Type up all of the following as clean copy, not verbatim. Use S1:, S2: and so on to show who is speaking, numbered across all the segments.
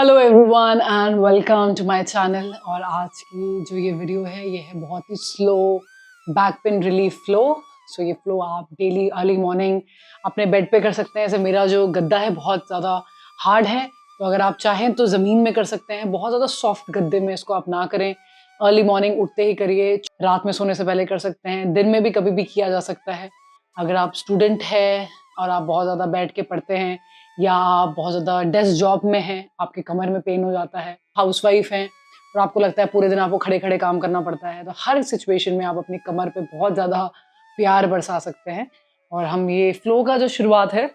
S1: Hello everyone and welcome to my channel. और आज की जो ये वीडियो है ये है बहुत ही slow back pain relief flow. So ये फ्लो आप डेली अर्ली मॉर्निंग अपने बेड पे कर सकते हैं। जैसे मेरा जो गद्दा है बहुत ज़्यादा हार्ड है, तो अगर आप चाहें तो ज़मीन में कर सकते हैं। बहुत ज़्यादा सॉफ्ट गद्दे में इसको आप ना करें। अर्ली मॉर्निंग उठते ही करिए, रात में सोने से पहले कर सकते हैं, दिन में भी कभी भी किया जा सकता है। अगर आप स्टूडेंट है और आप बहुत ज़्यादा बैठ के पढ़ते हैं या आप बहुत ज़्यादा डेस्क जॉब में हैं, आपके कमर में पेन हो जाता है, हाउसवाइफ हैं और आपको लगता है पूरे दिन आपको खड़े-खड़े काम करना पड़ता है, तो हर सिचुएशन में आप अपनी कमर पे बहुत ज़्यादा प्यार बरसा सकते हैं। और हम ये फ्लो का जो शुरुआत है,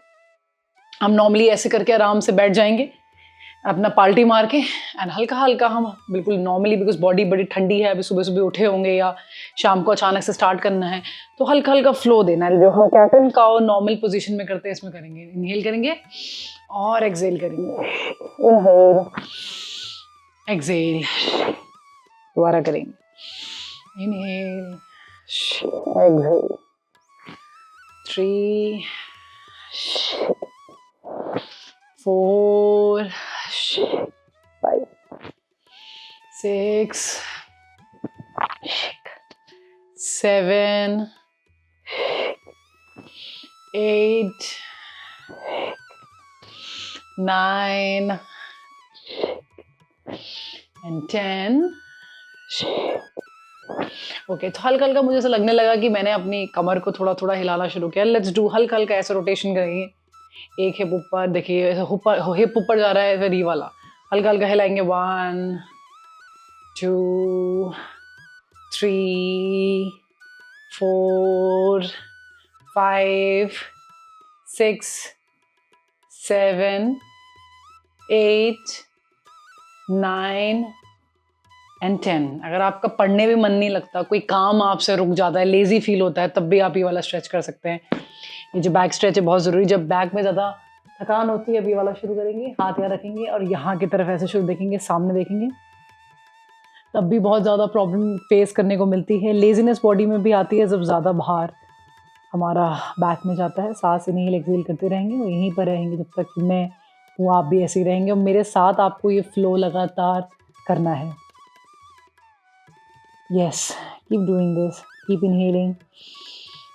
S1: हम नॉर्मली ऐसे करके आराम से बैठ जाएँगे, अपना पाल्टी मार के एंड हल्का-हल्का हम बिल्कुल नॉर्मली, बिकॉज़ बॉडी बड़ी ठंडी है, अभी सुबह-सुबह उठे होंगे या शाम को अचानक से स्टार्ट करना है, तो हल्का-हल्का फ्लो देना है। जो हम cat and cow normal position में करते हैं, इसमें करेंगे। इन्हेल करेंगे और एक्सहेल करेंगे। इन्हेल, एक्सहेल, दोबारा करेंगे। Inhale, exhale. 3, 4, 5, 6, 7, 8, 9 and 10। ओके, तो हल्का हल्का मुझे ऐसा लगने लगा कि मैंने अपनी कमर को थोड़ा थोड़ा हिलाना शुरू किया। लेट्स डू, हल्का हल्का ऐसे रोटेशन करेंगे। एक हिप ऊपर, देखिए हिप ऊपर जा रहा है, फिर ये वाला हल्का हल्का हिलाएंगे। 1, 2, 3, 4, 5, 6, 7, 8, 9 एंड 10। अगर आपका पढ़ने में मन नहीं लगता, कोई काम आपसे रुक जाता है, लेजी फील होता है, तब भी आप ये वाला स्ट्रेच कर सकते हैं। ये जो बैक स्ट्रेच है बहुत ज़रूरी। जब बैक में ज़्यादा थकान होती है, अब ये वाला शुरू करेंगे, हाथ यहाँ रखेंगे और यहाँ की तरफ ऐसे शुरू देखेंगे, सामने देखेंगे, तब भी बहुत ज़्यादा प्रॉब्लम फेस करने को मिलती है। लेजीनेस बॉडी में भी आती है जब ज़्यादा भार हमारा बैक में जाता है। सांस इन्हेल एक्सहेल करते रहेंगे और यहीं पर रहेंगे जब तक कि मैं हूँ, आप भी ऐसे ही रहेंगे और मेरे साथ आपको ये फ्लो लगातार करना है। Yes, keep doing this, keep inhaling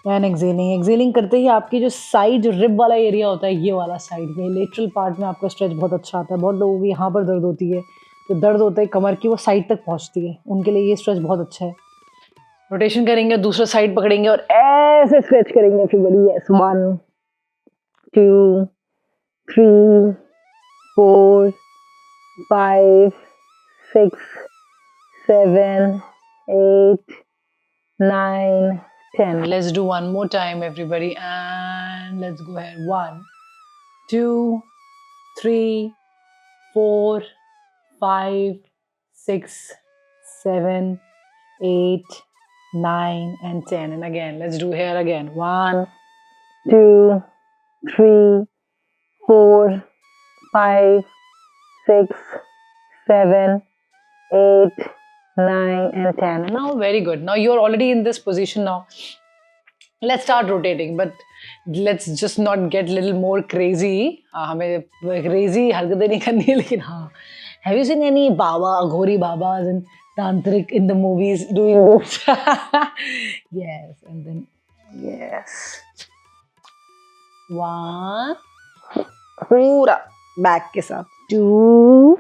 S1: and exhaling. Exhaling करते ही आपकी जो साइड, जो रिब वाला एरिया होता है, ये वाला साइड में लेटरल पार्ट में आपका स्ट्रेच बहुत अच्छा आता है। बहुत लोगों को यहाँ पर दर्द होती है, तो दर्द होता है कमर की, वो साइड तक पहुँचती है, उनके लिए ये स्ट्रेच बहुत अच्छा है। रोटेशन करेंगे, दूसरा साइड पकड़ेंगे और ऐसे स्ट्रेच करेंगे everybody. Yes, 1, 2, 3, 4, 5, 6, 7, 8, 9, 10. Let's do one more time, everybody, and let's go ahead. 1, 2, 3, 4, 5, 6, 7, 8, 9 and 10. And again, let's do here again. 1, 2, 3, 4, 5, 6, 7, 8, 9 and 10. Now very good. Now you're already in this position now. Let's start rotating, but let's just not get little more crazy. हमें crazy हरकतें नहीं करनी है, लेकिन हाँ, have you seen any Baba, Aghori Babas and Tantric in the movies doing this? Yes, and then yes. 1, पूरा back के साथ। 2,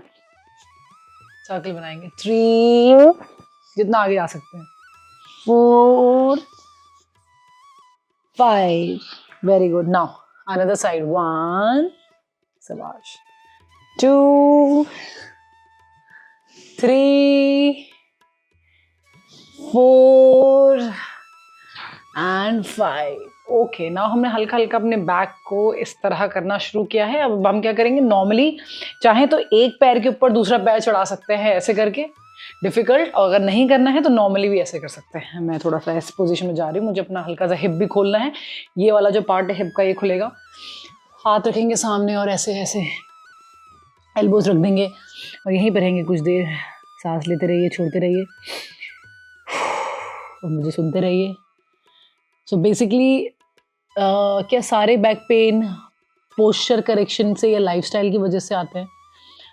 S1: सर्कल बनाएंगे। 3, जितना आगे जा सकते हैं। 4, 5, very good. Now another side. 1, shabash. 2, 3, 4 and 5. Okay, now हमने हल्का हल्का अपने बैक को इस तरह करना शुरू किया है। अब हम क्या करेंगे, नॉर्मली चाहें तो एक पैर के ऊपर दूसरा पैर चढ़ा सकते हैं ऐसे करके, डिफ़िकल्ट। और अगर नहीं करना है तो नॉर्मली भी ऐसे कर सकते हैं। मैं थोड़ा सा इस पोजीशन में जा रही हूँ, मुझे अपना हल्का सा हिप भी खोलना है। ये वाला जो पार्ट है हिप का, ये खुलेगा। हाथ रखेंगे सामने और ऐसे ऐसे एल्बोज रख देंगे और यहीं पर रहेंगे कुछ देर। सांस लेते रहिए, छोड़ते रहिए और मुझे सुनते रहिए। सो बेसिकली क्या सारे बैक पेन पोस्चर करेक्शन से या लाइफस्टाइल की वजह से आते हैं?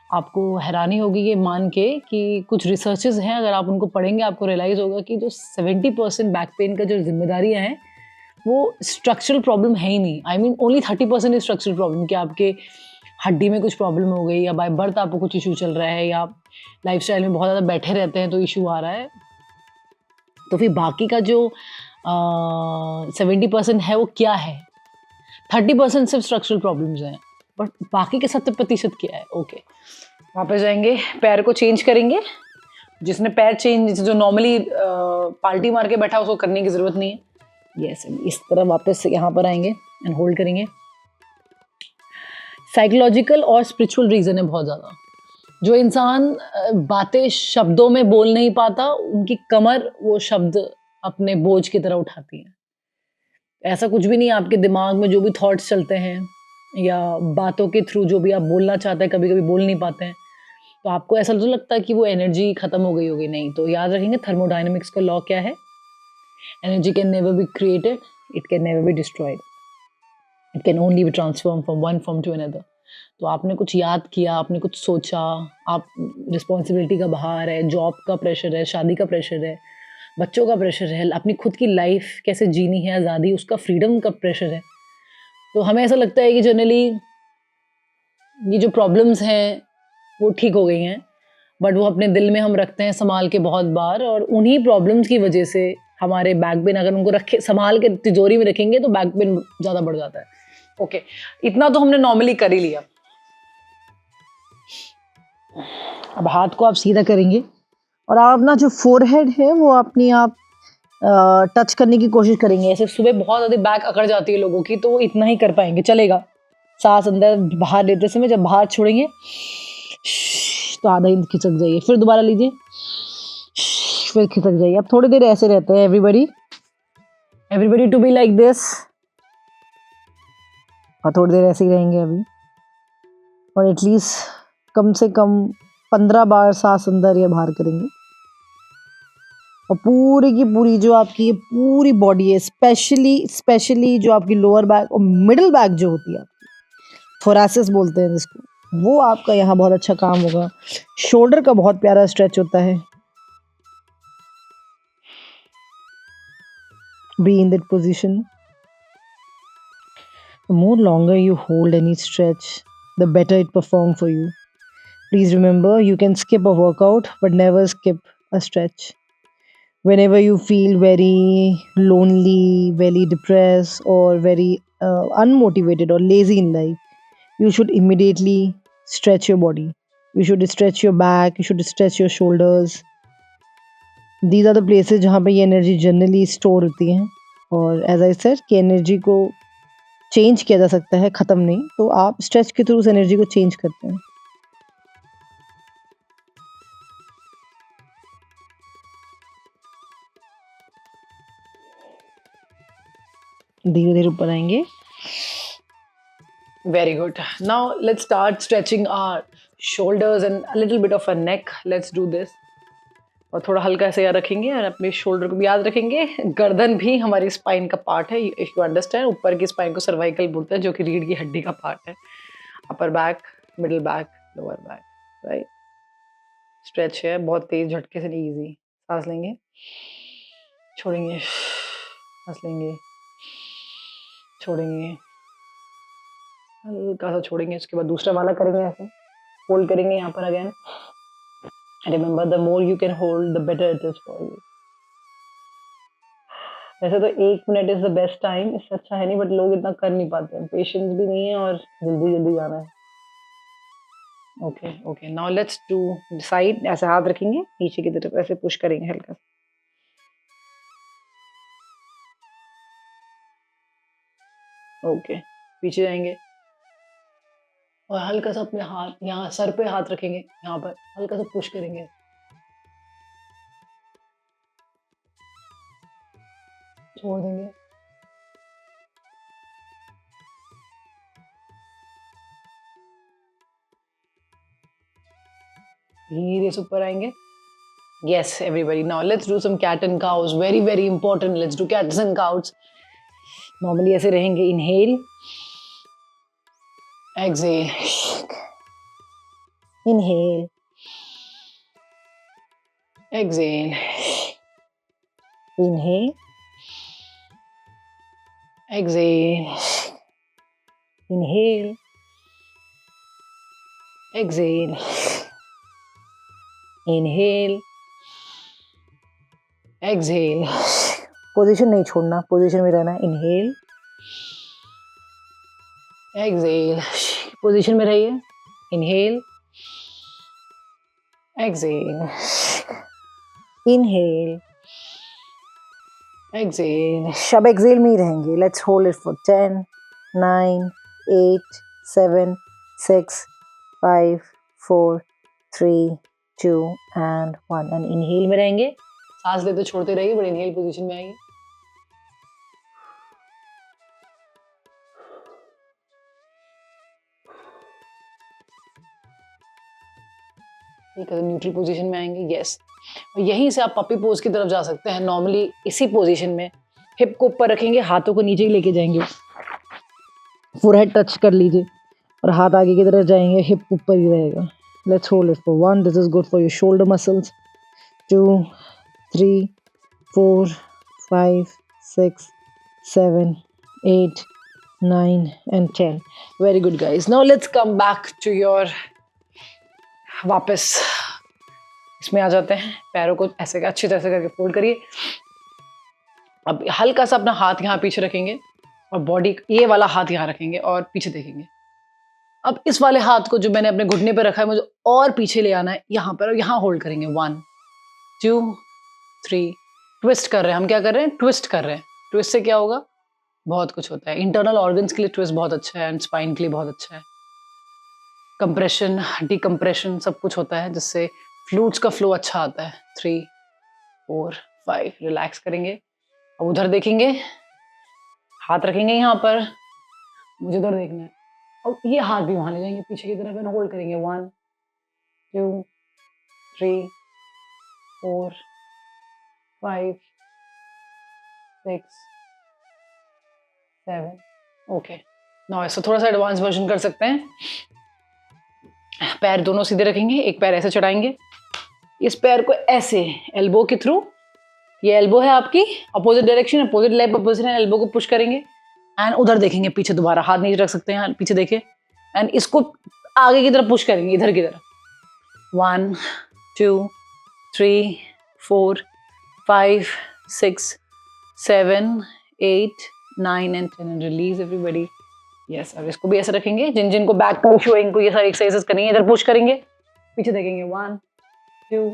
S1: आपको हैरानी होगी ये मान के कि कुछ रिसर्चेस हैं, अगर आप उनको पढ़ेंगे आपको रियलाइज़ होगा कि जो 70% बैक पेन का जो ज़िम्मेदारियाँ हैं, वो स्ट्रक्चरल प्रॉब्लम है ही नहीं। I mean only 30% is structural problem, कि आपके हड्डी में कुछ प्रॉब्लम हो गई, या बाय बर्थ आपको कुछ इश्यू चल रहा है, या आप लाइफ़स्टाइल में बहुत ज़्यादा बैठे रहते हैं तो इश्यू आ रहा है। तो फिर बाकी का जो 70% है वो क्या है? 30% सिर्फ स्ट्रक्चरल प्रॉब्लम्स हैं, बट बाकी के 70% क्या है? ओके, वापस जाएंगे, पैर को चेंज करेंगे। जिसने पैर चेंज, जो नॉर्मली पाल्टी मार के बैठा, उसको करने की ज़रूरत नहीं है। यस, इस तरह वापस यहाँ पर आएंगे एंड होल्ड करेंगे। साइकोलॉजिकल और स्पिरिचुअल रीज़न है बहुत ज़्यादा। जो इंसान बातें शब्दों में बोल नहीं पाता, उनकी कमर वो शब्द अपने बोझ की तरह उठाती है। ऐसा कुछ भी नहीं है, आपके दिमाग में जो भी थॉट्स चलते हैं या बातों के थ्रू जो भी आप बोलना चाहते हैं, कभी-कभी बोल नहीं पाते हैं, तो आपको ऐसा तो लगता है कि वो एनर्जी खत्म हो गई होगी, नहीं। तो याद रखेंगे थर्मोडायनामिक्स का लॉ क्या है? Energy can never be created, it can never be destroyed, it can only be transform from one form to another. तो आपने कुछ याद किया, आपने कुछ सोचा, आप रिस्पॉन्सिबिलिटी का बाहर है, जॉब का प्रेशर है, शादी का प्रेशर है, बच्चों का प्रेशर है, अपनी खुद की लाइफ कैसे जीनी है, आज़ादी, उसका फ्रीडम का प्रेशर है। तो हमें ऐसा लगता है कि जनरली ये जो प्रॉब्लम्स हैं वो ठीक हो गई हैं, बट वो अपने दिल में हम रखते हैं संभाल के बहुत बार, और उन्हीं प्रॉब्लम्स की वजह से हमारे बैक पेन, अगर उनको रखे संभाल के तिजोरी में रखेंगे तो बैक पेन ज़्यादा बढ़ जाता है। ओके, इतना तो हमने नॉर्मली कर ही लिया। अब हाथ को आप सीधा करेंगे और आप अपना जो फोरहेड है वो अपनी आप टच करने की कोशिश करेंगे। ऐसे सुबह बहुत ज़्यादा बैक अकड़ जाती है लोगों की, तो वो इतना ही कर पाएंगे, चलेगा। सांस अंदर बाहर लेते समय जब बाहर छोड़ेंगे तो आधा इंच खिसक जाइए, फिर दोबारा लीजिए, फिर खिसक जाइए। अब थोड़ी देर ऐसे रहते हैं, everybody to be like this, और थोड़ी देर ऐसे ही रहेंगे अभी, और एटलीस्ट कम से कम 15 बार सांस अंदर या बाहर करेंगे। और पूरी की पूरी जो आपकी ये पूरी बॉडी है, स्पेशली जो आपकी लोअर बैक और मिडिल बैक जो होती है, थोरैसिस बोलते हैं जिसको, वो आपका यहाँ बहुत अच्छा काम होगा। शोल्डर का बहुत प्यारा स्ट्रेच होता है। Be in that position. The more longer you hold any stretch, the better it perform for you. Please remember, you can skip a workout, but never skip a stretch. Whenever you feel very lonely, very depressed, or very unmotivated or lazy in life, you should immediately stretch your body. You should stretch your back, you should stretch your shoulders. These are the places जहाँ पे ये energy generally store होती हैं। और as I said कि energy को change किया जा सकता है, ख़त्म नहीं। तो आप स्ट्रेच के थ्रू उस एनर्जी को चेंज करते हैं। धीरे धीरे ऊपर आएंगे। Very good. Now let's start stretching our shoulders and a little bit of a neck. Let's do this. और थोड़ा हल्का से याद रखेंगे, और अपने शोल्डर को भी याद रखेंगे। गर्दन भी हमारी स्पाइन का पार्ट है, इफ यू अंडरस्टैंड। ऊपर की स्पाइन को सर्वाइकल बोलते हैं, जो कि रीढ़ की हड्डी का पार्ट है। Upper back, middle back, lower back, right. Stretch है, बहुत तेज झटके से नहीं, इजी। सांस लेंगे, छोड़ेंगे, सांस लेंगे, छोड़ेंगे, हल्का सा छोड़ेंगे। उसके बाद दूसरा वाला करेंगे, ऐसे होल्ड करेंगे यहाँ पर again. Remember, the more you can hold the better it is for you. वैसे तो 1 minute is the best time, इससे अच्छा है नहीं, बट लोग इतना कर नहीं पाते हैं, पेशेंस भी नहीं है और जल्दी जल्दी जाना है। Okay okay, now let's do side. ऐसे हाथ रखेंगे नीचे की तरफ, ऐसे पुश करेंगे हल्का। ओके, पीछे जाएंगे और हल्का सा अपने हाथ यहाँ सर पे हाथ रखेंगे, यहाँ पर हल्का सा पुश करेंगे। छोड़ देंगे। धीरे से ऊपर आएंगे। Yes, everybody. Now let's do some cat and cows. Very, very important. Let's do cats and cows. Normally ऐसे रहेंगे. Inhale, exhale. Inhale. Exhale. Inhale. Exhale. Inhale. Exhale. Inhale. Exhale. Position नहीं छोड़ना, पोजीशन में रहना. Inhale. Exhale. पोजीशन में रहिए. Inhale. Exhale. Inhale. Exhale. अब exhale में ही रहेंगे. Let's hold it for 10, 9, 8, 7, 6, 5, 4, 3, 2 and 1. And inhale में रहेंगे. सांस लेते छोड़ते रहिए, बट इनहेल पोजीशन में आइए. एक न्यूट्रल पोजीशन में आएंगे. यस. और यहीं से आप पपी पोज की तरफ जा सकते हैं. नॉर्मली इसी पोजीशन में हिप को ऊपर रखेंगे, हाथों को नीचे ही लेके जाएंगे, फोरहेड टच कर लीजिए और हाथ आगे की तरफ जाएंगे, हिप ऊपर ही रहेगा. Let's hold it for 1. This is good for your shoulder muscles. 2, 3, 4, 5, 6, 7, 8, 9 and 10. Very good guys. Now let's come back to your वापस इसमें आ जाते हैं. पैरों को ऐसे अच्छी तरह से करके फोल्ड करिए. अब हल्का सा अपना हाथ यहाँ पीछे रखेंगे और बॉडी ये वाला हाथ यहाँ रखेंगे और पीछे देखेंगे. अब इस वाले हाथ को जो मैंने अपने घुटने पे रखा है मुझे और पीछे ले आना है यहाँ पर, और यहाँ होल्ड करेंगे. 1, 2, 3. ट्विस्ट कर रहे हैं. हम क्या कर रहे हैं? ट्विस्ट कर रहे हैं. ट्विस्ट से क्या होगा? बहुत कुछ होता है. इंटरनल ऑर्गन्स के लिए ट्विस्ट बहुत अच्छा है एंड स्पाइन के लिए बहुत अच्छा है. कंप्रेशन, डिकम्प्रेशन सब कुछ होता है जिससे फ्लूइड्स का फ्लो अच्छा आता है. 3, 4, 5. रिलैक्स करेंगे. अब उधर देखेंगे, हाथ रखेंगे यहाँ पर, मुझे उधर देखना है, और ये हाथ भी वहाँ ले जाएंगे पीछे की तरफ एंड होल्ड करेंगे. 1, 2, 3, 4, 5, 6, 7. ओके. नाउ इससे थोड़ा सा एडवांस वर्जन कर सकते हैं. पैर दोनों सीधे रखेंगे, एक पैर ऐसे चढ़ाएंगे, इस पैर को ऐसे एल्बो के थ्रू, ये एल्बो है आपकी opposite direction, opposite leg position, elbow को पुश करेंगे एंड उधर देखेंगे पीछे. दोबारा हाथ नीचे रख सकते हैं, पीछे देखें एंड इसको आगे की तरफ पुश करेंगे, इधर की तरफ. 1, 2, 3, 4, 5, 6, 7, 8, 9 and 10 and release everybody. Yes. अब इसको भी ऐसे रखेंगे. जिन जिनको बैक का इशू है इनको ये सारी एक्सरसाइजेस करनी है. इधर पुश करेंगे, पीछे देखेंगे. 1, 2,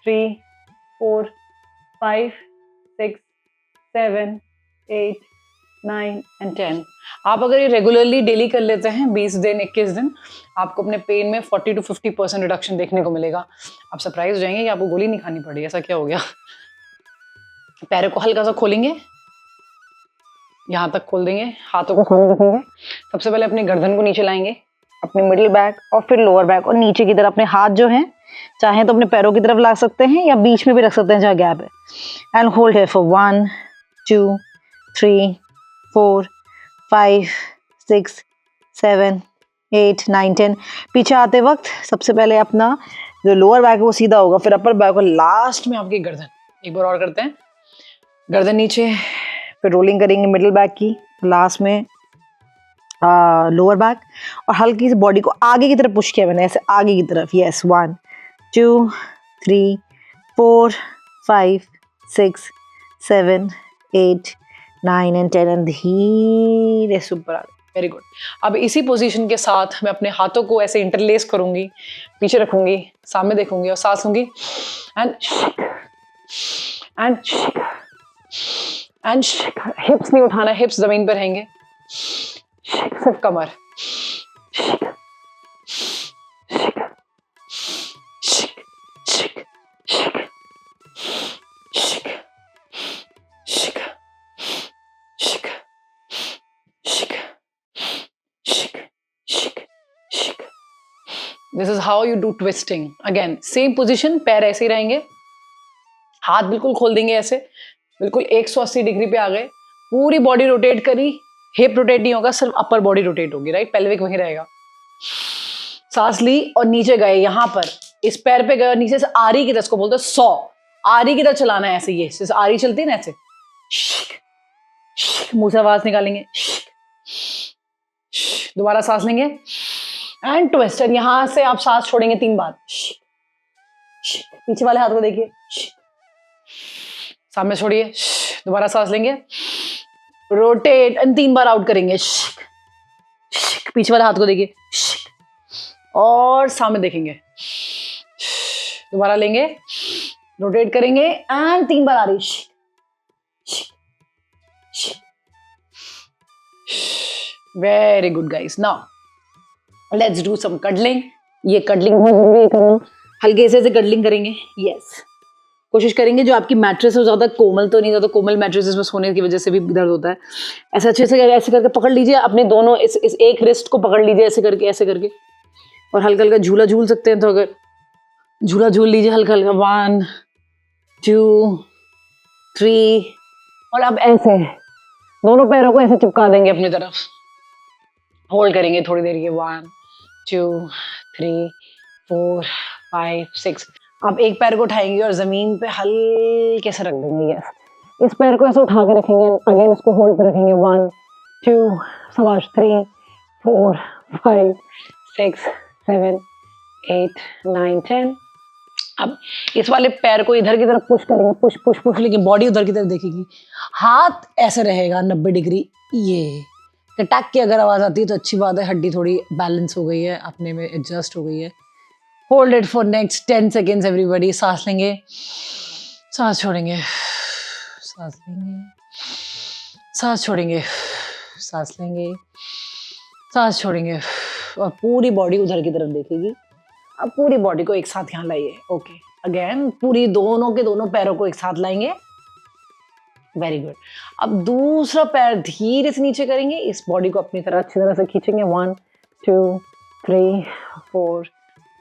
S1: 3, 4, 5, 6, 7, 8, 9 and 10. आप अगर ये रेगुलरली डेली कर लेते हैं 20 दिन 21 दिन, आपको अपने पेन में 40 to 50% रिडक्शन देखने को मिलेगा. आप सरप्राइज हो जाएंगे कि आपको गोली नहीं खानी पड़ी. ऐसा क्या हो गया? पैरों को हल्का सा खोलेंगे, यहाँ तक खोल देंगे, हाथों को खोल रखेंगे. सबसे पहले अपनी गर्दन को नीचे लाएंगे, अपने मिडिल बैक और फिर लोअर बैक, और नीचे की तरफ अपने हाथ जो हैं चाहे तो अपने पैरों की तरफ ला सकते हैं या बीच में भी रख सकते हैं जहाँ गैप है. And hold here for 1, 2, 3, 4, 5, 6, 7, 8, 9, 10. पीछे आते वक्त सबसे पहले अपना जो लोअर बैक है वो सीधा होगा, फिर अपर बैक, और लास्ट में आपकी गर्दन. एक बार और करते हैं. गर्दन नीचे, फिर रोलिंग करेंगे मिडिल बैक की, लास्ट में लोअर बैक, और हल्की सी बॉडी को आगे की तरफ पुश किया मैंने, ऐसे आगे की तरफ. यस. 1, 2, 3, 4, 5, 6, 7, 8, 9 and 10 and धीरे से ऊपर आ गए. Very good. अब इसी पोजीशन के साथ मैं अपने हाथों को ऐसे इंटरलेस करूंगी, पीछे रखूंगी, सामने देखूंगी और सांस लूंगी एंड एंड हिप्स नहीं उठाना, हिप्स जमीन पर रहेंगे. सिर्फ कमर. This is how you do twisting. Again same position, पैर ऐसे ही रहेंगे, हाथ बिल्कुल खोल देंगे ऐसे, बिल्कुल 180 डिग्री पे आ गए. पूरी बॉडी रोटेट करी, हिप रोटेट नहीं होगा, सिर्फ अपर बॉडी रोटेट होगी. राइट. पेल्विक वहीं रहेगा. सांस ली और नीचे गए, यहां पर इस पैर पे गए और नीचे से आरी की तरफ, इसको बोलते हैं 100, आरी की तरफ चलाना है ऐसे, ये जैसे आरी चलती है ना ऐसे, मुंह से आवाज निकालेंगे, दोबारा सांस लेंगे एंड ट्विस्ट, एंड यहां से आप सांस छोड़ेंगे 3 बार, पीछे वाले हाथ को देखिए, सामने छोड़िए, दोबारा सांस लेंगे, रोटेट एंड 3 बार आउट करेंगे, पीछे वाले हाथ को देखिए और सामने देखेंगे, दोबारा लेंगे, रोटेट करेंगे एंड 3 बार आ रही, very good guys. Now let's do some cuddling. ये कडलिंग बहुत जरूरी है करना, हल्के से कडलिंग करेंगे। यस, कोशिश करेंगे जो आपकी मैट्रेस हो ज्यादा कोमल तो नहीं, ज्यादा कोमल मैट्रेसेस में सोने की वजह से भी दर्द होता है। ऐसे अच्छे से ऐसे करके पकड़ लीजिए अपने दोनों, इस एक रिस्ट को पकड़ लीजिए ऐसे करके, और हल्का हल्का झूला झूल सकते हैं तो अगर झूला झूल लीजिए हल्का हल्का, 1 2 3, और अब ऐसे दोनों पैरों को ऐसे चिपका देंगे अपनी तरफ, होल्ड करेंगे थोड़ी देर के, 1 2 3 4 5 6। आप एक पैर को उठाएंगे और जमीन पे हल्के से रख देंगे। यस, इस पैर को ऐसे उठा के रखेंगे, अगेन इसको होल्ड पे रखेंगे, 1 2 शाबाश, 3 4 5 6 7 8 9 10। अब इस वाले पैर को इधर की तरफ पुश करेंगे, पुश पुश पुश, लेकिन बॉडी उधर की तरफ देखेगी, हाथ ऐसे रहेगा 90 डिग्री। ये टक की अगर आवाज आती है तो अच्छी बात है, हड्डी थोड़ी बैलेंस हो गई है, अपने में एडजस्ट हो गई है। Hold it for next 10 seconds everybody. सांस लेंगे, सांस छोड़ेंगे, सांस लेंगे, सांस छोड़ेंगे, सांस लेंगे, सांस छोड़ेंगे, और पूरी बॉडी उधर की तरफ देखेगी। अब पूरी बॉडी को एक साथ यहाँ लाइए। ओके, अगेन पूरी दोनों के दोनों पैरों को एक साथ लाएंगे। Very good. अब दूसरा पैर धीरे से नीचे करेंगे, इस बॉडी को अपनी तरह अच्छी तरह से खींचेंगे। 1 2 3 4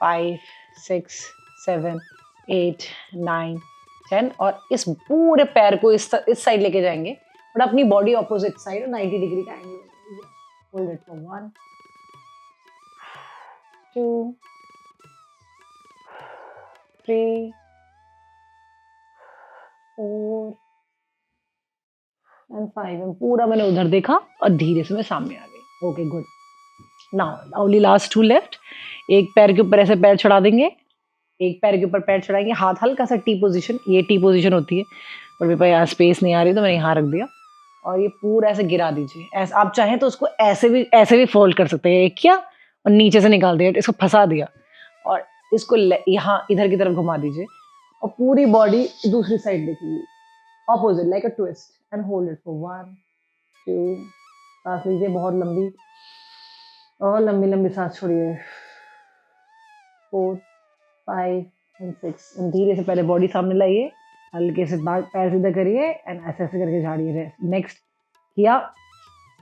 S1: 5 6 7 8 9 10, और इस पूरे पैर को इस साइड लेके जाएंगे और अपनी बॉडी ऑपोजिट साइड 90 डिग्री का angle. Hold it for 1 2 3 4 and 5। पूरा मैंने उधर देखा और धीरे से मैं सामने आ गई। Okay, good. Now only last 2 left. एक पैर के ऊपर ऐसे पैर चढ़ा देंगे, एक पैर के ऊपर पैर चढ़ाएंगे, हाथ हल्का सा टी पोजीशन, ये टी पोजीशन होती है, और मेरे पास यहाँ स्पेस नहीं आ रही तो मैंने यहाँ रख दिया, और ये पूरा ऐसे गिरा दीजिए। ऐसे आप चाहें तो उसको ऐसे भी फोल्ड कर सकते हैं, एक किया और नीचे से निकाल दिया, इसको फंसा दिया, और इसको यहाँ इधर की तरफ घुमा दीजिए, और पूरी बॉडी दूसरी साइड देखिए, opposite like a twist, and hold it for 1 2। सांस लीजिए बहुत लंबी, और लंबी लंबी सांस छोड़िए, 4 5 एंड 6, एंड धीरे से पहले बॉडी सामने लाइए, हल्के से पैर सीधा करिए एंड ऐसे ऐसे करके झाड़िए। नेक्स्ट किया,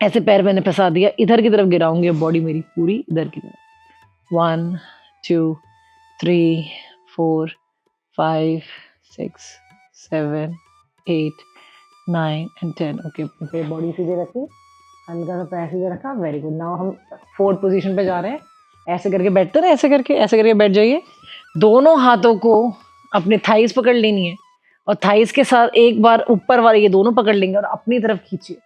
S1: ऐसे पैर मैंने फंसा दिया, इधर की तरफ गिराऊंगी बॉडी मेरी पूरी इधर की तरफ। 1 2 3 4 5 6 7 8 9 एंड 10। ओके, फिर बॉडी सीधे रखी, हल्का सा पैर सीधे रखा। Very good. नाउ हम 4th पोजीशन पे जा रहे हैं। ऐसे करके बैठते ना, ऐसे करके बैठ जाइए। दोनों हाथों को अपने थाइस पकड़ लेनी है, और थाइस के साथ एक बार ऊपर वाले ये दोनों पकड़ लेंगे और अपनी तरफ खींचिए,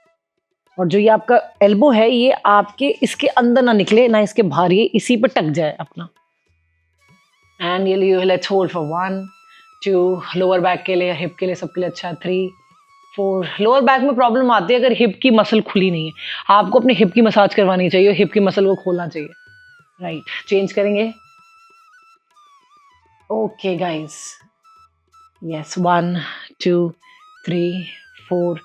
S1: और जो ये आपका एल्बो है ये आपके इसके अंदर ना निकले ना इसके बाहर, ये इसी पे टक जाए अपना। एंड ये let's hold for 1 2। Lower back के लिए, हिप के लिए, सबके लिए अच्छा। 3 4। लोअर बैक में प्रॉब्लम आती है अगर हिप की मसल खुली नहीं है, आपको अपने हिप की मसाज करवानी चाहिए, हिप की मसल को खोलना चाहिए। राइट, चेंज करेंगे। Okay guys, yes, 1 2 3 4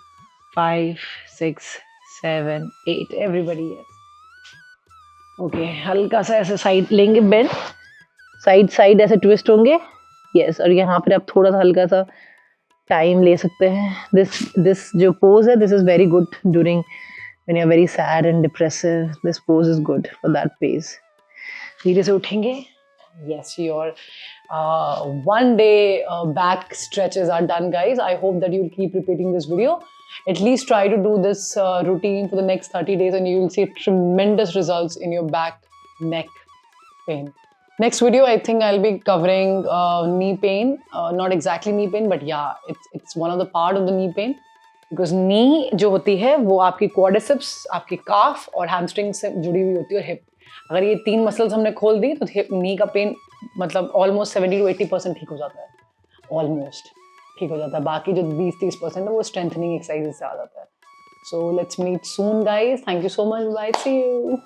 S1: 5 6 7 8 everybody. Yes, okay, हल्का सा ऐसे साइड लेंगे, बेंड साइड ऐसे ट्विस्ट होंगे। यस, और यहाँ पर आप थोड़ा सा हल्का सा टाइम ले सकते हैं। दिस जो पोज है, this is very good during when you are very sad and depressive. This pose is good for that phase. धीरे से उठेंगे। Yes, your 1 day back stretches are done, guys. I hope that you'll keep repeating this video. At least try to do this routine for the next 30 days and you will see tremendous results in your back, neck,
S2: pain. Next video, I think I'll be covering knee pain. Not exactly knee pain, but yeah, it's one of the part of the knee pain. Because knee जो होती है वो आपकी quadriceps, आपकी calf और hamstring से जुड़ी हुई होती है और hip. अगर ये 3 मसल्स हमने खोल दी तो knee का पेन मतलब ऑलमोस्ट 70 to 80% ठीक हो जाता है, ऑलमोस्ट ठीक हो जाता है. बाकी जो 20-30% है वो स्ट्रेंथनिंग एक्सरसाइज से आ जाता है. So let's meet soon guys. Thank you so much. Bye. See you.